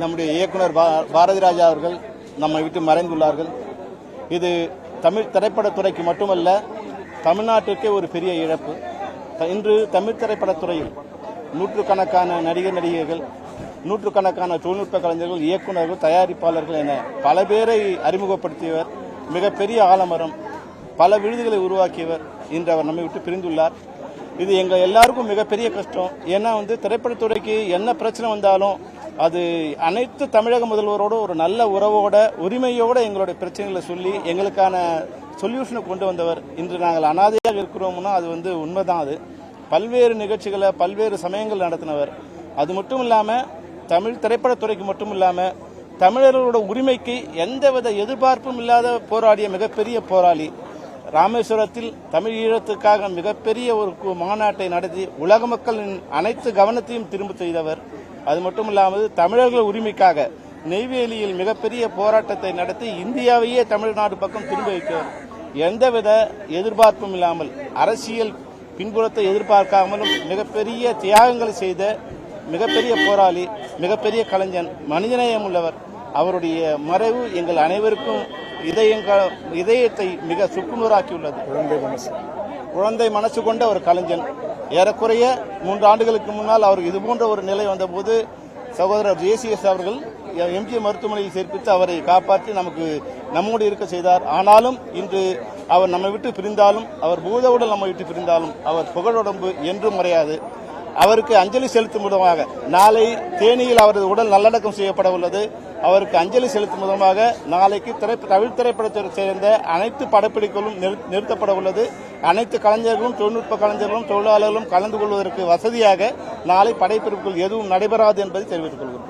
நம்முடைய இயக்குனர் பாரதி ராஜா அவர்கள் நம்மை விட்டு மறைந்துள்ளார்கள். இது தமிழ் திரைப்படத்துறைக்கு மட்டுமல்ல, தமிழ்நாட்டிற்கே ஒரு பெரிய இழப்பு. இன்று தமிழ் திரைப்படத்துறையில் நூற்றுக்கணக்கான நடிகர்கள், நூற்றுக்கணக்கான தொழில்நுட்ப கலைஞர்கள், இயக்குநர்கள், தயாரிப்பாளர்கள் என பல பேரை அறிமுகப்படுத்தியவர், மிகப்பெரிய ஆலமரம், பல விருதுகளை உருவாக்கியவர். இன்று அவர் நம்மை விட்டு பிரிந்துள்ளார். இது எங்கள் எல்லாருக்கும் மிகப்பெரிய கஷ்டம். ஏன்னா திரைப்படத்துறைக்கு என்ன பிரச்சனை வந்தாலும் அது அனைத்து தமிழக முதல்வரோட ஒரு நல்ல உறவோட உரிமையோட எங்களுடைய பிரச்சனைகளை சொல்லி எங்களுக்கான சொல்யூஷனை கொண்டு வந்தவர். இன்று நாங்கள் அனாதையாக இருக்கிறோம்னா அது உண்மைதான். அது பல்வேறு நிகழ்ச்சிகளை பல்வேறு சமயங்கள் நடத்தினவர். அது மட்டும் இல்லாமல் தமிழ் திரைப்படத்துறைக்கு மட்டும் இல்லாமல் தமிழர்களோட உரிமைக்கு எந்தவித எதிர்பார்ப்பும் இல்லாத போராடிய மிகப்பெரிய போராளி. ராமேஸ்வரத்தில் தமிழ் ஈழத்துக்காக மிகப்பெரிய ஒரு மாநாட்டை நடத்தி உலக மக்களின் அனைத்து கவனத்தையும் திரும்ப செய்தவர். அது மட்டும் இல்லாமல் தமிழர்கள் உரிமைக்காக நெய்வேலியில் மிகப்பெரிய போராட்டத்தை நடத்தி இந்தியாவையே தமிழ்நாடு பக்கம் திரும்ப வைத்தவர். எந்தவித எதிர்பார்ப்பும் இல்லாமல், அரசியல் பின்புலத்தை எதிர்பார்க்காமலும் மிகப்பெரிய தியாகங்களை செய்த மிகப்பெரிய போராளி, மிகப்பெரிய கலைஞன், மனிதநேயம் உள்ளவர். அவருடைய மறைவு எங்கள் அனைவருக்கும் இதயத்தை மிக சுக்குநூறாக்கியுள்ளது. குழந்தை மனசு கொண்ட ஒரு கலைஞன். ஏறக்குறைய 3 ஆண்டுகளுக்கு முன்னால் அவருக்கு இதுபோன்ற ஒரு நிலை வந்தபோது சகோதரர் JCS அவர்கள் MG மருத்துவமனையில் சேர்ப்பித்து அவரை காப்பாற்றி நம்மோடு இருக்க செய்தார். ஆனாலும் இன்று அவர் நம்மை விட்டு பிரிந்தாலும், அவர் பூதவுடல் நம்மை விட்டு பிரிந்தாலும், அவர் புகழுடம்பு என்றும் மறையாது. அவருக்கு அஞ்சலி செலுத்தும் விதமாக நாளை தேனியில் அவரது உடல் நல்லடக்கம் செய்யப்பட உள்ளது. அவருக்கு அஞ்சலி செலுத்தும் விதமாக நாளைக்கு தமிழ் திரைப்படத்தை சேர்ந்த அனைத்து படப்பிடிப்புகளும் நிறுத்தப்பட உள்ளது. அனைத்து கலைஞர்களும், தொழில்நுட்ப கலைஞர்களும், தொழிலாளர்களும் கலந்து கொள்வதற்கு வசதியாக நாளை படப்பிடிப்புகள் எதுவும் நடைபெறாது என்பதை தெரிவித்துக் கொள்கிறோம்.